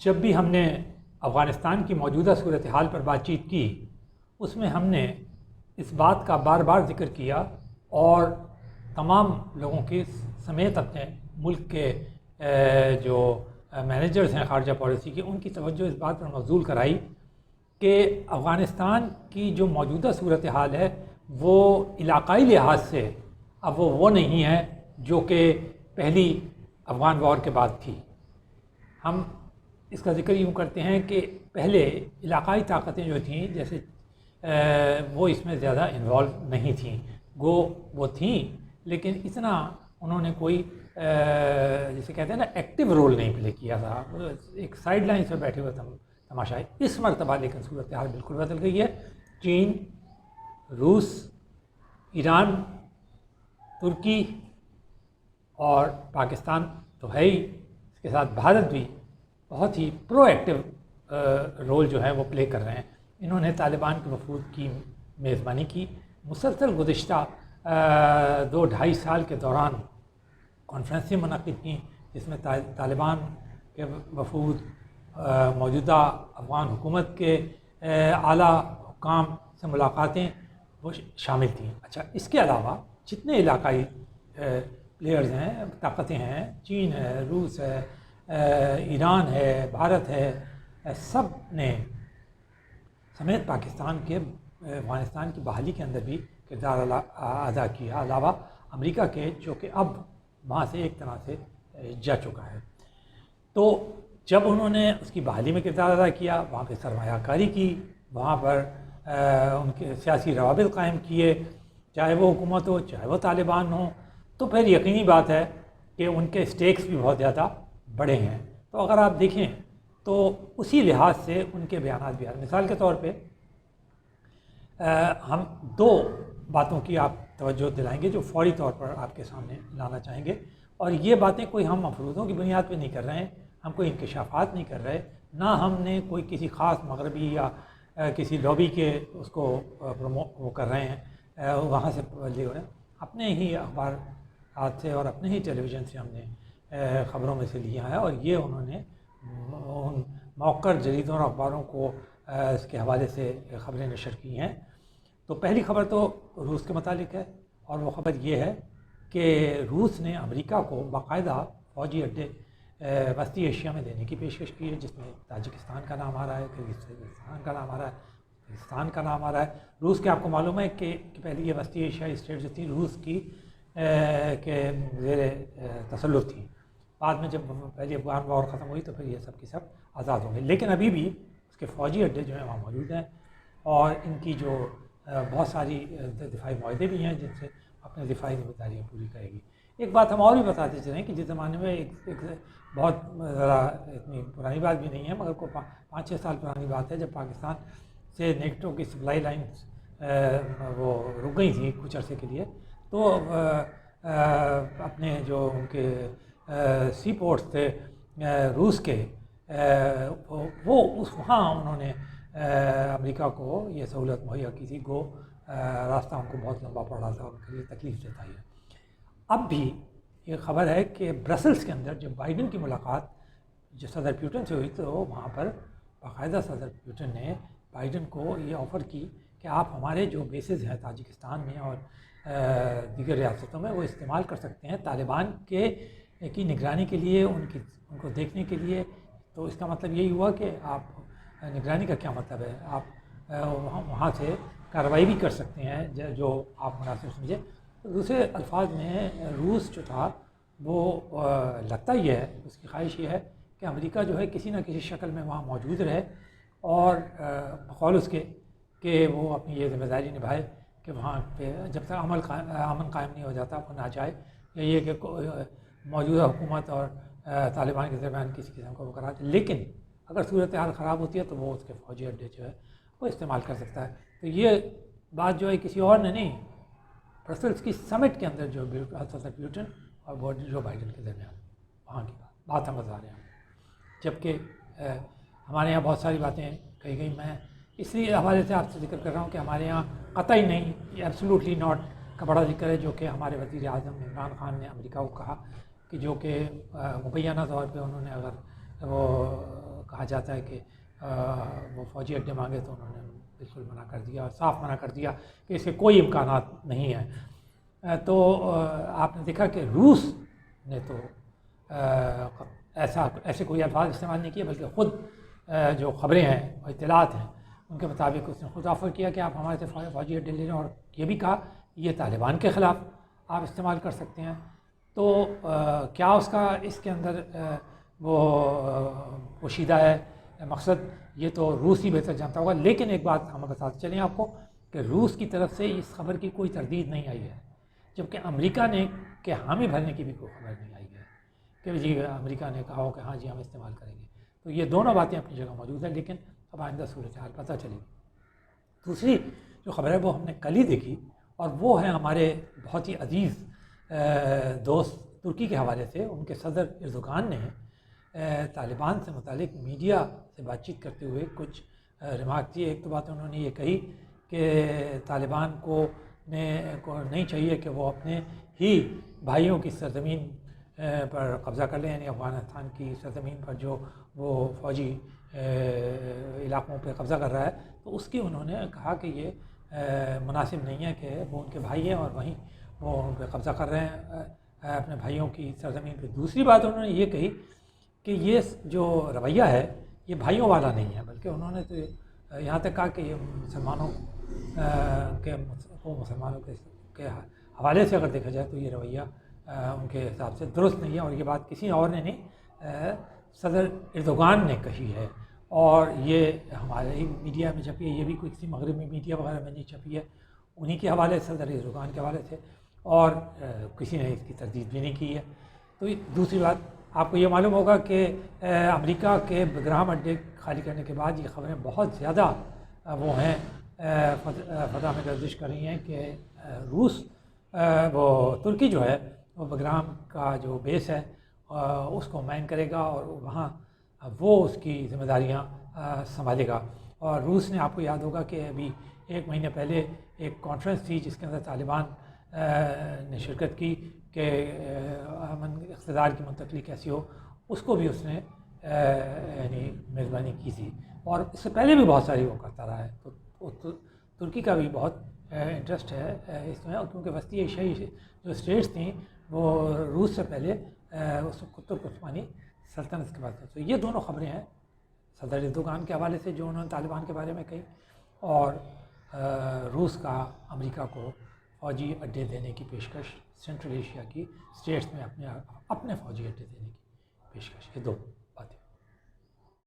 جب بھی ہم نے افغانستان کی موجودہ صورتحال پر بات چیت کی اس میں ہم نے اس بات کا بار بار ذکر کیا اور تمام لوگوں کی سمیت اپنے ملک کے جو مینیجرز ہیں خارجہ پالیسی کے ان کی توجہ اس بات پر مبذول کرائی کہ افغانستان کی جو موجودہ صورتحال ہے وہ علاقائی لحاظ سے اب وہ نہیں ہے جو کہ پہلی افغان وار کے بعد تھی۔ ہم اس کا ذکر یوں کرتے ہیں کہ پہلے علاقائی طاقتیں جو تھیں جیسے وہ اس میں زیادہ انوالو نہیں تھیں، گو وہ تھیں لیکن اتنا انہوں نے کوئی جسے کہتے ہیں نا ایکٹیو رول نہیں پلے کیا تھا، ایک سائیڈ لائنس پہ بیٹھے ہوئے تماشائی۔ اس مرتبہ لیکن صورتحال بالکل بدل گئی ہے۔ چین، روس، ایران، ترکی اور پاکستان تو ہے ہی، اس کے ساتھ بھارت بھی بہت ہی پرو ایکٹیو رول جو ہے وہ پلے کر رہے ہیں۔ انہوں نے طالبان کے وفود کی میزبانی کی، مسلسل گزشتہ 2-2.5 سال کے دوران کانفرنسیں منعقد کیں جس میں طالبان کے وفود، موجودہ افغان حکومت کے اعلیٰ حکام سے ملاقاتیں وہ شامل تھیں۔ اچھا، اس کے علاوہ جتنے علاقائی پلیئرز ہیں، طاقتیں ہیں، چین ہے، روس ہے، ایران ہے، بھارت ہے، سب نے سمیت پاکستان کے افغانستان کی بحالی کے اندر بھی کردار ادا کیا، علاوہ امریکہ کے جو کہ اب وہاں سے ایک طرح سے جا چکا ہے۔ تو جب انہوں نے اس کی بحالی میں کردار ادا کیا، وہاں پہ سرمایہ کاری کی، وہاں پر ان کے سیاسی روابط قائم کیے، چاہے وہ حکومت ہو چاہے وہ طالبان ہوں، تو پھر یقینی بات ہے کہ ان کے سٹیکس بھی بہت زیادہ بڑے ہیں۔ تو اگر آپ دیکھیں تو اسی لحاظ سے ان کے بیانات بھی ہیں۔ مثال کے طور پہ ہم 2 باتوں کی آپ توجہ دلائیں گے جو فوری طور پر آپ کے سامنے لانا چاہیں گے، اور یہ باتیں کوئی ہم مفروضوں کی بنیاد پہ نہیں کر رہے ہیں، ہم کوئی انکشافات نہیں کر رہے، نہ ہم نے کوئی کسی خاص مغربی یا کسی لابی کے اس کو وہ کر رہے ہیں، وہاں سے لیے ہوئے ہیں، اپنے ہی اخبارات سے اور اپنے ہی ٹیلی ویژن سے ہم نے خبروں میں سے لیا ہے، اور یہ انہوں نے ان موقر جریدوں اور اخباروں کو اس کے حوالے سے خبریں نشر کی ہیں۔ تو پہلی خبر تو روس کے متعلق ہے، اور وہ خبر یہ ہے کہ روس نے امریکہ کو باقاعدہ فوجی اڈے وسطی ایشیا میں دینے کی پیشکش کی ہے، جس میں تاجکستان کا نام آ رہا ہے، کرغزستان کا نام آ رہا ہے، پاکستان کا نام آ رہا ہے۔ روس کے آپ کو معلوم ہے کہ پہلے یہ وسطی ایشیائی اسٹیٹ جو تھی روس کی کے زیر تسلط تھی، بعد میں جب پہلی افغان وار ختم ہوئی تو پھر یہ سب کی سب آزاد ہو گئے، لیکن ابھی بھی اس کے فوجی اڈے جو ہیں وہاں موجود ہیں، اور ان کی جو بہت ساری دفاعی معاہدے بھی ہیں جن سے اپنے دفاعی ذمہ داریاں پوری کرے گی۔ ایک بات ہم اور بھی بتاتے چلیں کہ جس زمانے میں ایک بہت ذرا اتنی پرانی بات بھی نہیں ہے مگر کو 5-6 سال پرانی بات ہے، جب پاکستان سے نیٹو کی سپلائی لائنز وہ رک گئی تھیں کچھ عرصے کے لیے، تو اپنے جو ان کے سی پورٹس تھے روس کے، وہ وہاں انہوں نے امریکہ کو یہ سہولت مہیا کی تھی، گو راستہ ان کو بہت لمبا پڑ رہا تھا، ان کے لیے تکلیف دیتا ہے۔ اب بھی یہ خبر ہے کہ برسلز کے اندر جب بائیڈن کی ملاقات جو صدر پیوٹن سے ہوئی تو وہاں پر باقاعدہ صدر پیوٹن نے بائیڈن کو یہ آفر کی کہ آپ ہمارے جو بیسز ہیں تاجکستان میں اور دیگر ریاستوں میں وہ استعمال کر سکتے ہیں طالبان کی نگرانی کے لیے، ان کو دیکھنے کے لیے۔ تو اس کا مطلب یہی ہوا کہ آپ نگرانی کا کیا مطلب ہے، آپ وہاں سے کارروائی بھی کر سکتے ہیں جو آپ مناسب سمجھے۔ دوسرے الفاظ میں روس جو تھا وہ لگتا ہی ہے، اس کی خواہش یہ ہے کہ امریکہ جو ہے کسی نہ کسی شکل میں وہاں موجود رہے، اور بقول اس کے کہ وہ اپنی یہ ذمہ داری نبھائے کہ وہاں پہ جب تک امن قائم نہیں ہو جاتا وہ نہ جائے، یا یہ کہ موجودہ حکومت اور طالبان کے درمیان کسی قسم کا برقرار۔ لیکن اگر صورتحال خراب ہوتی ہے تو وہ اس کے فوجی اڈے جو ہے وہ استعمال کر سکتا ہے۔ تو یہ بات جو ہے کسی اور نے نہیں، برسلز کی سمٹ کے اندر جو صدر پیوٹن اور جو بائیڈن کے درمیان وہاں کی بات ہم بتا رہے ہیں۔ جبکہ ہمارے یہاں بہت ساری باتیں کہی گئی، میں اس لیے حوالے سے آپ سے ذکر کر رہا ہوں کہ ہمارے یہاں قطعی نہیں، یہ ایبسولوٹلی ناٹ کا بڑا ذکر ہے جو کہ ہمارے وزیر اعظم عمران خان نے امریکہ کو کہا، کہ جو کہ مبینہ طور پہ انہوں نے اگر وہ کہا جاتا ہے کہ وہ فوجی اڈے مانگے تو انہوں نے بالکل منع کر دیا، صاف منع کر دیا کہ اس کے کوئی امکانات نہیں ہیں۔ تو آپ نے دیکھا کہ روس نے تو ایسے کوئی الفاظ استعمال نہیں کیے، بلکہ خود جو خبریں ہیں اطلاعات ہیں ان کے مطابق اس نے خود آفر کیا کہ آپ ہمارے سے فوجی اڈے لے لیں، اور یہ بھی کہا یہ طالبان کے خلاف آپ استعمال کر سکتے ہیں۔ تو کیا اس کے اندر وہ پوشیدہ ہے مقصد، یہ تو روس ہی بہتر جانتا ہوگا، لیکن ایک بات ہم بتاتے چلیں آپ کو کہ روس کی طرف سے اس خبر کی کوئی تردید نہیں آئی ہے، جبکہ امریکہ نے کہ حامی بھرنے کی بھی کوئی خبر نہیں آئی ہے کہ جی امریکہ نے کہا ہو کہ ہاں جی ہم استعمال کریں گے۔ تو یہ دونوں باتیں اپنی جگہ موجود ہیں، لیکن اب آئندہ صورتحال پتہ چلے گی۔ دوسری جو خبر ہے وہ ہم نے کل ہی دیکھی، اور وہ ہے ہمارے بہت ہی عزیز دوست ترکی کے حوالے سے ان کے صدر اردوغان نے طالبان سے متعلق میڈیا سے بات چیت کرتے ہوئے کچھ ریمارک دیے۔ ایک تو بات انہوں نے یہ کہی کہ طالبان کو نہیں چاہیے کہ وہ اپنے ہی بھائیوں کی سرزمین پر قبضہ کر لیں، یعنی افغانستان کی سرزمین پر جو وہ فوجی علاقوں پہ قبضہ کر رہا ہے، تو اس کی انہوں نے کہا کہ یہ مناسب نہیں ہے کہ وہ ان کے بھائی ہیں اور وہیں وہ ان پہ قبضہ کر رہے ہیں اپنے بھائیوں کی سرزمین پہ۔ دوسری بات انہوں نے یہ کہی کہ یہ جو رویہ ہے یہ بھائیوں والا نہیں ہے، بلکہ انہوں نے تو یہاں تک کہا کہ یہ مسلمانوں مسلمانوں کے حوالے سے اگر دیکھا جائے تو یہ رویہ ان کے حساب سے درست نہیں ہے، اور یہ بات کسی اور نے نہیں صدر اردوغان نے کہی ہے، اور یہ ہمارے ہی میڈیا میں چھپی ہے، یہ بھی کوئی کسی مغربی میڈیا وغیرہ میں نہیں چھپی ہے، انہی کے حوالے سے صدر اردوغان کے حوالے سے، اور کسی نے اس کی تردید بھی نہیں کی ہے۔ تو دوسری بات آپ کو یہ معلوم ہوگا کہ امریکہ کے بگرام اڈے خالی کرنے کے بعد یہ خبریں بہت زیادہ وہ ہیں فضا میں گردش کر رہی ہیں کہ روس ترکی جو ہے وہ بگرام کا جو بیس ہے اس کو مین کرے گا، اور وہاں وہ اس کی ذمہ داریاں سنبھالے گا۔ اور روس نے آپ کو یاد ہوگا کہ ابھی 1 مہینے پہلے ایک کانفرنس تھی جس کے اندر طالبان نے شرکت کی کہ اقتدار کی منتقلی کیسی ہو، اس کو بھی اس نے یعنی میزبانی کی تھی، اور اس سے پہلے بھی بہت ساری وہ کرتا رہا ہے۔ تو ترکی کا بھی بہت انٹرسٹ ہے اس میں، اور کیونکہ وسطی ایشیائی جو اسٹیٹس تھیں وہ روس سے پہلے اس ترک عثمانی سلطنت کے بعد تھے۔ تو یہ دونوں خبریں ہیں صدر اردوغان کے حوالے سے جو انہوں نے طالبان کے بارے میں کہی، اور روس کا امریکہ کو فوجی اڈے دینے کی پیشکش، سینٹرل ایشیا کی اسٹیٹس میں اپنے فوجی اڈے دینے کی پیشکش، یہ دو